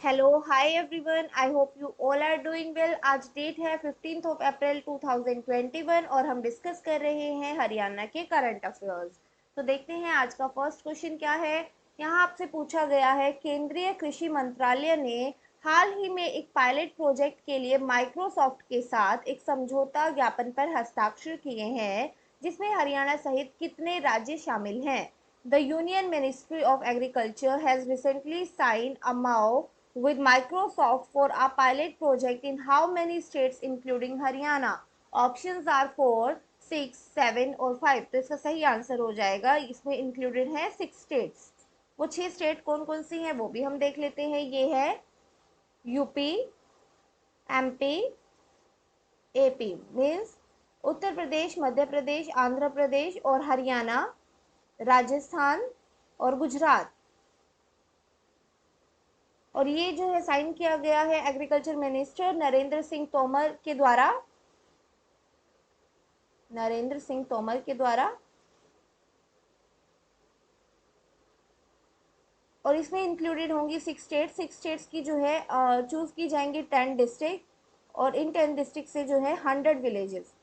Hello hi everyone, I hope you all are doing well. आज date है 15 of April 2021 और हम discuss कर रहे हैं हरियाणा के करंट अफेयर्स। तो देखते हैं आज का फर्स्ट क्वेश्चन क्या है। यहाँ आपसे पूछा गया है, केंद्रीय कृषि मंत्रालय ने हाल ही में एक पायलट प्रोजेक्ट के लिए माइक्रोसॉफ्ट के साथ एक समझौता ज्ञापन पर हस्ताक्षर किए हैं, जिसमें हरियाणा सहित कितने राज्य शामिल हैं। The Union Ministry of Agriculture has recently signed a MoU with Microsoft for a pilot project in how many states including Haryana? Options are 4, 6, 7 और 5। तो इसका सही आंसर हो जाएगा, इसमें इंक्लूडेड है 6 स्टेट्स। वो 6 स्टेट कौन कौन सी हैं वो भी हम देख लेते हैं। ये है UP, MP, AP means Uttar Pradesh, Madhya Pradesh, Andhra Pradesh और हरियाणा, राजस्थान और गुजरात। और ये जो है साइन किया गया है एग्रीकल्चर मिनिस्टर नरेंद्र सिंह तोमर के द्वारा। नरेंद्र सिंह तोमर के द्वारा। और इसमें इंक्लूडेड होंगी 6 स्टेट्स की जो है चूज की जाएंगी 10 डिस्ट्रिक्ट। और इन 10 डिस्ट्रिक्ट से जो है 100 विलेजेस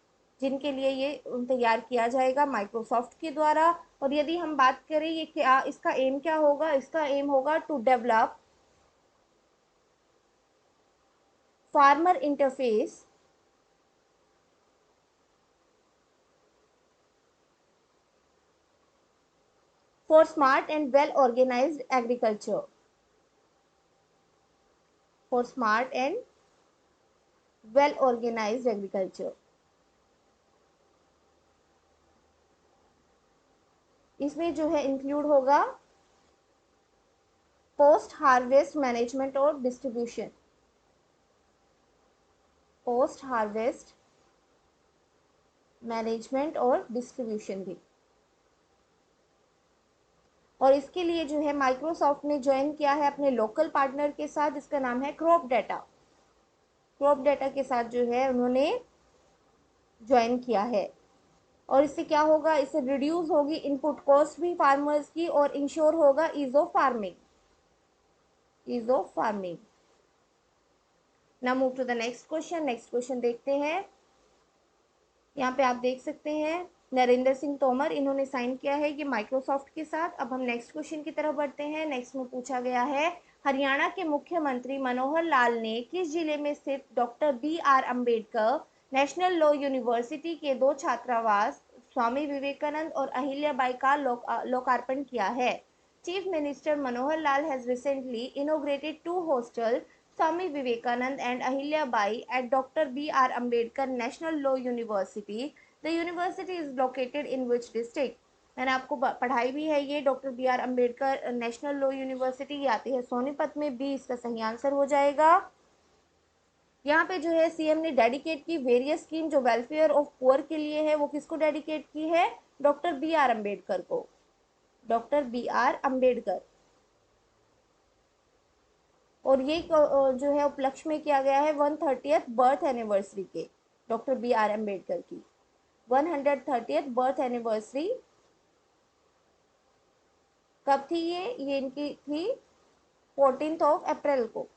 जिनके लिए ये तैयार किया जाएगा माइक्रोसॉफ्ट के द्वारा। और यदि हम बात करें ये क्या, इसका एम क्या होगा, इसका एम होगा to develop farmer interface for smart and well organized agriculture. For smart and well organized agriculture. इसमें जो है इंक्लूड होगा पोस्ट हार्वेस्ट मैनेजमेंट और डिस्ट्रीब्यूशन। पोस्ट हार्वेस्ट मैनेजमेंट और डिस्ट्रीब्यूशन भी। और इसके लिए जो है माइक्रोसॉफ्ट ने ज्वाइन किया है अपने लोकल पार्टनर के साथ, इसका नाम है क्रॉप डेटा। क्रॉप डेटा के साथ जो है उन्होंने ज्वाइन किया है। और इससे क्या होगा, इससे रिड्यूस होगी इनपुट कॉस्ट भी फार्मर्स की और इंश्योर होगा ease of farming. Ease of farming. Now move to the next question. Next question देखते हैं। यहाँ पे आप देख सकते हैं नरेंद्र सिंह तोमर, इन्होंने साइन किया है ये माइक्रोसॉफ्ट के साथ। अब हम नेक्स्ट क्वेश्चन की तरफ बढ़ते हैं। नेक्स्ट में पूछा गया है, हरियाणा के मुख्यमंत्री मनोहर लाल ने किस जिले में स्थित doctor BR Ambedkar national law university के 2 छात्रावास स्वामी विवेकानंद और अहिल्याबाई का लोकार्पण किया है। Chief minister Manohar Lal has recently inaugurated 2 hostel Swami Vivekanand and Ahilyabai at Dr. B.R. Ambedkar National Law University. The university is located in which district? मैंने आपको पढ़ाई भी है ये doctor BR Ambedkar national law university, ये आती है सोनीपत में। बी इसका सही आंसर हो जाएगा। यहाँ पे जो है सीएम ने डेडिकेट की वेरियस स्कीम जो वेलफेयर ऑफ पुअर के लिए है, वो किसको डेडिकेट की है? डॉक्टर BR अम्बेडकर को। Doctor BR Ambedkar. और ये जो है उपलक्ष्य में किया गया है 130th बर्थ एनिवर्सरी के, डॉक्टर BR अम्बेडकर की 130th बर्थ एनिवर्सरी कब थी? ये इनकी थी 14 अप्रैल को।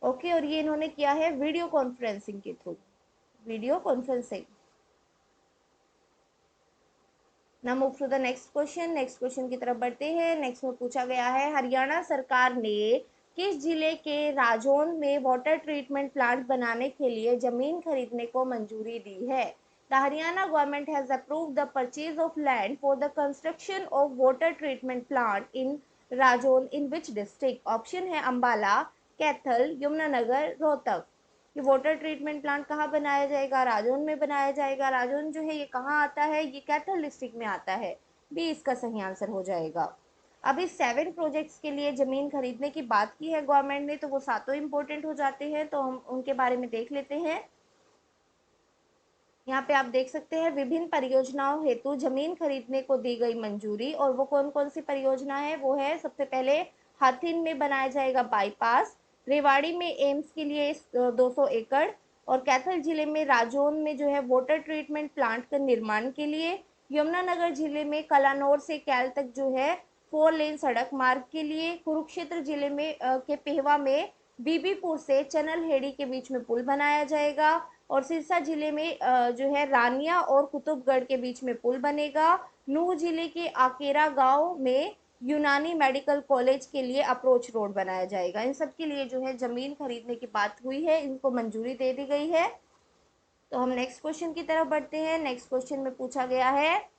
ओके, और ये इन्होंने किया है वीडियो कॉन्फ्रेंसिंग के थ्रू। Video conferencing. ना move to the next question. Next question की तरफ बढ़ते हैं। नेक्स्ट में पूछा गया है, हरियाणा सरकार ने किस जिले के राजौंद में वाटर ट्रीटमेंट प्लांट बनाने के लिए जमीन खरीदने को मंजूरी दी है? The Haryana government has approved the purchase of land for the construction of water treatment plant in Rajound in which district? Option है अंबाला, कैथल, यमुनानगर, रोहतक। ये वाटर ट्रीटमेंट प्लांट कहाँ बनाया जाएगा? राजौंद में बनाया जाएगा। राजौंद जो है ये कहाँ आता है? ये कैथल डिस्ट्रिक्ट में आता है। बी इसका सही आंसर हो जाएगा। अभी 7 प्रोजेक्ट्स के लिए जमीन खरीदने की बात की है गवर्नमेंट ने, तो वो सातों इंपॉर्टेंट हो जाते हैं, तो हम उनके बारे में देख लेते हैं। यहाँ पे आप देख सकते हैं विभिन्न परियोजनाओं हेतु जमीन खरीदने को दी गई मंजूरी। और वो कौन कौन सी परियोजना है? वो है सबसे पहले हाथिन में बनाया जाएगा बाईपास, रेवाड़ी में एम्स के लिए 200 एकड़, और कैथल जिले में राजौंद में जो है वाटर ट्रीटमेंट प्लांट का निर्माण के लिए, यमुनानगर जिले में कलानौर से कैल तक जो है 4 लेन सड़क मार्ग के लिए। कुरुक्षेत्र जिले में के पेहवा में बीबीपुर से चनलहेड़ी के बीच में पुल बनाया जाएगा। और सिरसा जिले में जो है रानिया और कुतुबगढ़ के बीच में पुल बनेगा। नूह जिले के आकेरा गांव में यूनानी मेडिकल कॉलेज के लिए अप्रोच रोड बनाया जाएगा। इन सब के लिए जो है जमीन खरीदने की बात हुई है, इनको मंजूरी दे दी गई है। तो हम नेक्स्ट क्वेश्चन की तरफ बढ़ते हैं। नेक्स्ट क्वेश्चन में पूछा गया है,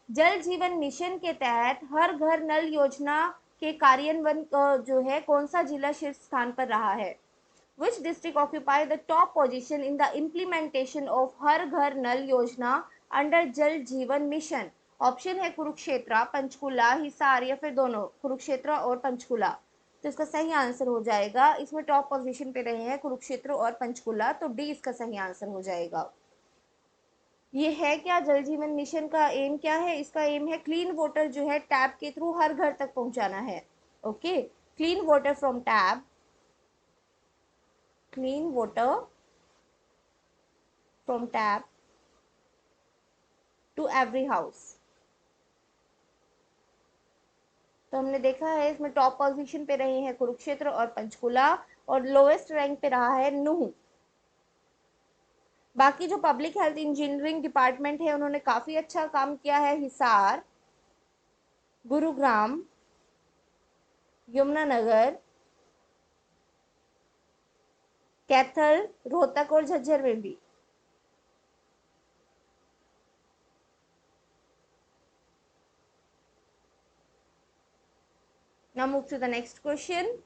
जल जीवन मिशन के तहत हर घर नल योजना के कार्यान्वयन जो है कौन सा जिला शीर्ष स्थान पर रहा है? Which district occupy the top position in the implementation of हर घर नल योजना अंडर जल जीवन मिशन? ऑप्शन है कुरुक्षेत्र, पंचकुला, हिसार या फिर दोनों, कुरुक्षेत्र और पंचकुला। तो इसका सही आंसर हो जाएगा, इसमें टॉप पोजीशन पे रहे हैं कुरुक्षेत्र और पंचकुला, तो डी इसका सही आंसर हो जाएगा। ये है क्या जल जीवन मिशन का एम क्या है? इसका एम है क्लीन वाटर जो है टैप के थ्रू हर घर तक पहुंचाना है। Okay, clean water from tap, clean water from tap to every house. तो हमने देखा है इसमें टॉप पोजीशन पे रहे हैं कुरुक्षेत्र और पंचकुला, और लोएस्ट रैंक पे रहा है नूह। बाकी जो पब्लिक हेल्थ इंजीनियरिंग डिपार्टमेंट है उन्होंने काफी अच्छा काम किया है। हिसार, गुरुग्राम, यमुनानगर, कैथल, रोहतक और झज्जर में भी। Now move to the next question.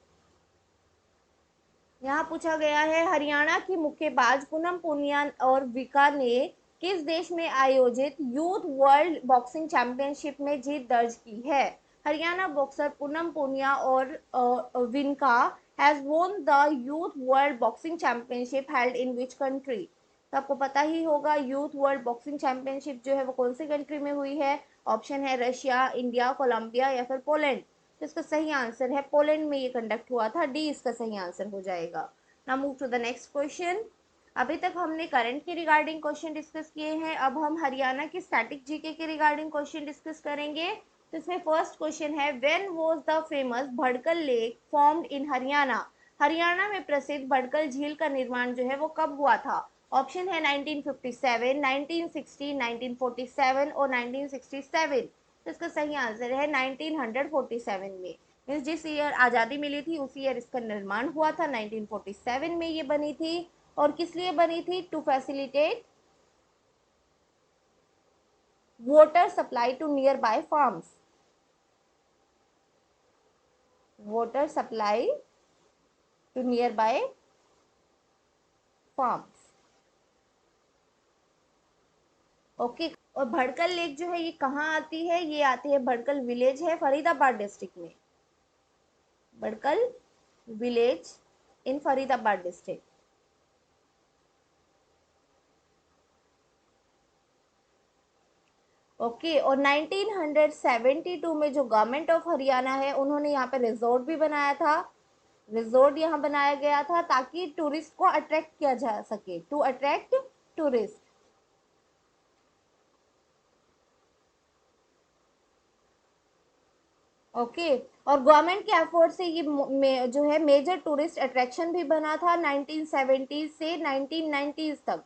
यहाँ पूछा गया है, हरियाणा की मुक्केबाज पूनम पुनिया और विका ने किस देश में आयोजित यूथ वर्ल्ड बॉक्सिंग चैंपियनशिप में जीत दर्ज की है? हरियाणा बॉक्सर पूनम पुनिया और Vinka has won the youth world boxing championship held in which country? तो आपको पता ही होगा यूथ वर्ल्ड बॉक्सिंग चैंपियनशिप जो है वो कौन सी कंट्री में हुई है। ऑप्शन है रशिया, इंडिया, कोलंबिया या फिर पोलैंड। तो इसका सही आंसर है पोलैंड में ये कंडक्ट हुआ था, डी इसका सही आंसर हो जाएगा। Now move to the next question. अभी तक हमने करंट के रिगार्डिंग क्वेश्चन डिस्कस किए हैं, अब हम हरियाणा की स्टैटिक जीके के रिगार्डिंग क्वेश्चन डिस्कस करेंगे। तो इसमें फर्स्ट क्वेश्चन है, when was the famous Badkhal lake formed in Haryana? Haryana में प्रसिद्ध भड़कल झील का निर्माण जो है वो कब हुआ था? ऑप्शन है 1957, 1960, 1947 और 1967। तो इसका सही आंसर है 1947 में। मीन्स जिस ईयर आज़ादी मिली थी उसी ईयर इसका निर्माण हुआ था, 1947 में ये बनी थी। और किस लिए बनी थी? To facilitate water supply to nearby farms, water supply to nearby farms. Okay, और भड़कल लेक जो है ये कहाँ आती है? ये आती है, भड़कल विलेज है फरीदाबाद डिस्ट्रिक्ट में, Badkhal village in Faridabad district. Okay, और 1972 में जो गवर्नमेंट ऑफ हरियाणा है उन्होंने यहाँ पे रिजोर्ट भी बनाया था। रिजोर्ट यहाँ बनाया गया था ताकि टूरिस्ट को अट्रैक्ट किया जा सके, टू अट्रैक्ट टूरिस्ट। ओके, और गवर्नमेंट के एफर्ट से ये जो है मेजर टूरिस्ट अट्रैक्शन भी बना था 1970 से 1990 तक।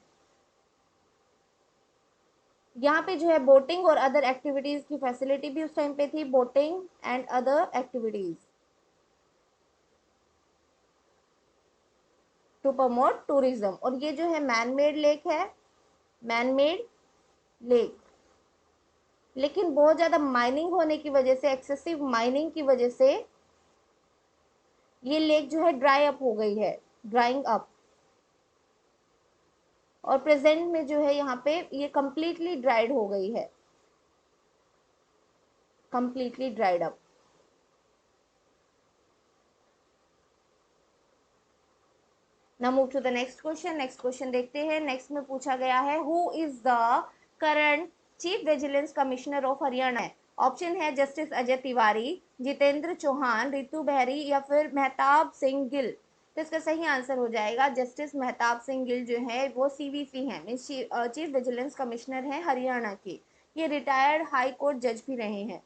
यहाँ पे जो है बोटिंग और अदर एक्टिविटीज की फैसिलिटी भी उस टाइम पे थी, boating and other activities to promote tourism. और ये जो है मैन मेड लेक है, मैन मेड लेक, लेकिन बहुत ज़्यादा माइनिंग होने की वजह से, एक्सेसिव माइनिंग की वजह से ये लेक जो है ड्राई अप हो गई है, ड्राइंग अप। और प्रेजेंट में जो है यहाँ पे ये कंप्लीटली ड्राइड हो गई है, completely dried up. Now move to the next question. Next question देखते हैं। नेक्स्ट में पूछा गया है, who is the current chief vigilance commissioner of Haryana? Option है जस्टिस अजय तिवारी, जितेंद्र चौहान, रितु बहरी या फिर मेहताब सिंह गिल। तो इसका सही आंसर हो जाएगा जस्टिस मेहताब सिंह गिल जो है वो सीवीसी हैं, मीन्स चीफ विजिलेंस कमिश्नर हैं हरियाणा के। ये रिटायर्ड हाई कोर्ट जज भी रहे हैं।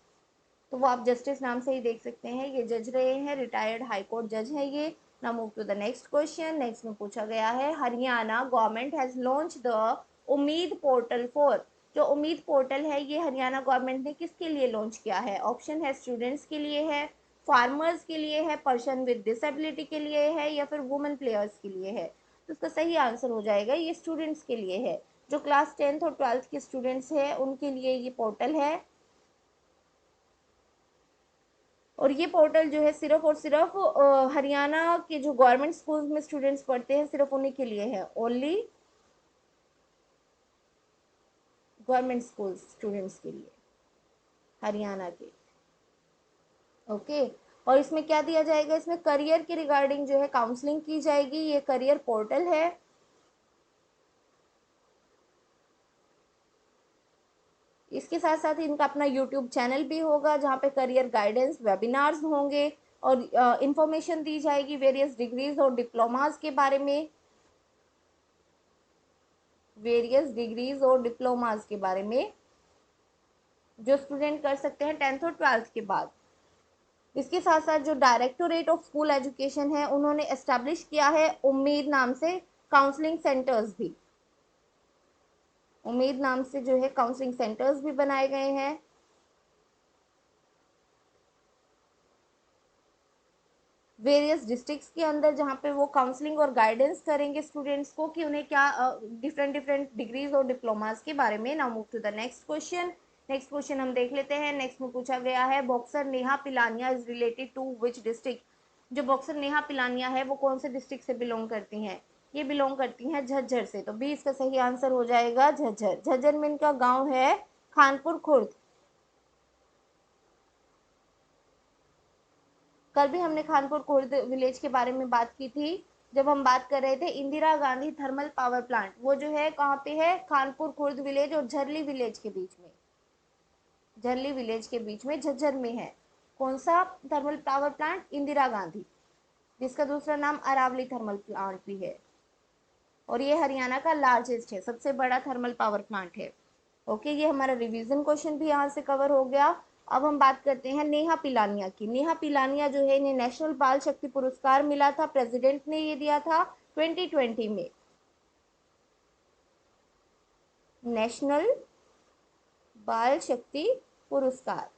तो वो आप जस्टिस नाम से ही देख सकते हैं, ये जज रहे हैं, रिटायर्ड हाई कोर्ट जज है ये। Now move to the next question. Next में पूछा गया है, Haryana government has launch the Ummeed portal for. जो उम्मीद पोर्टल है ये हरियाणा गवर्नमेंट ने किसके लिए लॉन्च किया है? ऑप्शन है स्टूडेंट्स के लिए है, फार्मर्स के लिए है, पर्सन विद डिसेबिलिटी के लिए है, या फिर वुमेन प्लेयर्स के लिए है। तो इसका सही आंसर हो जाएगा ये स्टूडेंट्स के लिए है। जो क्लास 10th और 12th के स्टूडेंट्स हैं उनके लिए ये पोर्टल है। और ये पोर्टल जो है सिर्फ और सिर्फ हरियाणा के जो गवर्नमेंट स्कूल्स में स्टूडेंट्स पढ़ते हैं सिर्फ उन्हीं के लिए है, ओनली गवर्नमेंट स्कूल स्टूडेंट्स के लिए, हरियाणा के। ओके। और इसमें क्या दिया जाएगा? इसमें करियर के रिगार्डिंग जो है काउंसलिंग की जाएगी, ये करियर पोर्टल है। इसके साथ साथ इनका अपना यूट्यूब चैनल भी होगा जहाँ पे करियर गाइडेंस वेबिनार्स होंगे और इंफॉर्मेशन दी जाएगी वेरियस डिग्रीज और डिप्लोमास के बारे में, वेरियस डिग्रीज और डिप्लोमास के बारे में जो स्टूडेंट कर सकते हैं 10th और 12th के बाद। इसके साथ साथ जो डायरेक्टोरेट ऑफ स्कूल एजुकेशन है उन्होंने एस्टेब्लिश किया है उम्मीद नाम से काउंसलिंग सेंटर्स भी, उम्मीद नाम से जो है काउंसलिंग सेंटर्स भी बनाए गए हैं। वेरियस डिस्ट्रिक्ट्स के अंदर जहाँ पे वो काउंसलिंग और गाइडेंस करेंगे स्टूडेंट्स को कि उन्हें क्या डिफरेंट डिफरेंट डिग्रीज और डिप्लोमास के बारे में। Now move to the next question. Next question हम देख लेते हैं। नेक्स्ट में पूछा गया है, boxer Neha Pilania is related to which district. जो बॉक्सर नेहा पिलानिया है वो कौन से डिस्ट्रिक्ट से बिलोंग करती हैं? ये बिलोंग करती हैं झज्जर से, तो बी इसका सही आंसर हो जाएगा झज्जर। झज्जर में इनका गाँव है खानपुर खुर्द। कल भी हमने खानपुर खुर्द विलेज के बारे में बात की थी जब हम बात कर रहे थे Indira Gandhi thermal power plant. वो जो है कहाँ पे है? खानपुर खुर्द विलेज और झरली विलेज के बीच में, झरली विलेज के बीच में झज्जर में है। कौन सा thermal power plant? Indira Gandhi, जिसका दूसरा नाम अरावली थर्मल प्लांट भी है। और ये हरियाणा का लार्जेस्ट है, सबसे बड़ा थर्मल पावर प्लांट है। ओके, ये हमारा रिवीजन क्वेश्चन भी यहाँ से कवर हो गया। अब हम बात करते हैं नेहा पिलानिया की। नेहा पिलानिया जो है इन्हें नेशनल बाल शक्ति पुरस्कार मिला था, प्रेसिडेंट ने ये दिया था 2020 में। नेशनल बाल शक्ति पुरस्कार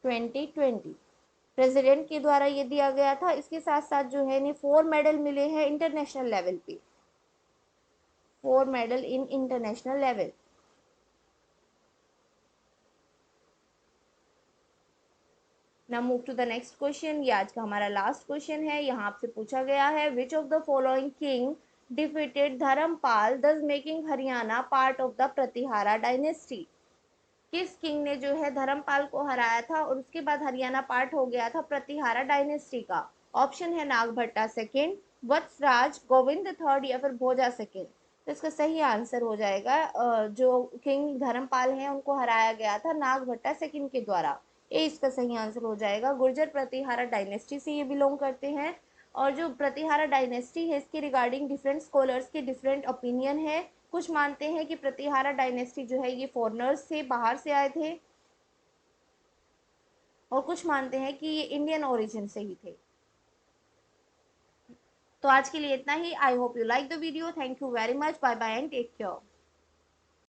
2020 प्रेसिडेंट के द्वारा ये दिया गया था। इसके साथ साथ जो है इन्हें 4 मेडल मिले हैं इंटरनेशनल लेवल पे, 4 medal in international level. Now move to the next question. ये आज का हमारा लास्ट क्वेश्चन है। यहाँ आपसे पूछा गया है, which of the following king defeated Dharmapala thus making Haryana part of the Pratihara dynasty. किस किंग ने जो है धर्मपाल को हराया था और उसके बाद हरियाणा पार्ट हो गया था प्रतिहारा डायनेस्टी का? ऑप्शन है नागभट्टा सेकेंड, वत्सराज, गोविंद थर्ड, या फिर भोजा सेकेंड। तो इसका सही आंसर हो जाएगा जो किंग धर्मपाल हैं उनको हराया गया था नागभट्टा सेकेंड के द्वारा। ये इसका सही आंसर हो जाएगा। गुर्जर प्रतिहारा डायनेस्टी से ये बिलोंग करते हैं। और जो प्रतिहारा डायनेस्टी है इसके रिगार्डिंग डिफरेंट स्कॉलर्स के डिफरेंट ओपिनियन है। कुछ मानते हैं कि प्रतिहारा डायनेस्टी जो है ये फॉरनर्स से, बाहर से आए थे, और कुछ मानते हैं कि ये इंडियन ओरिजिन से ही थे। तो आज के लिए इतना ही। I hope you like the video. Thank you very much. Bye bye and take care.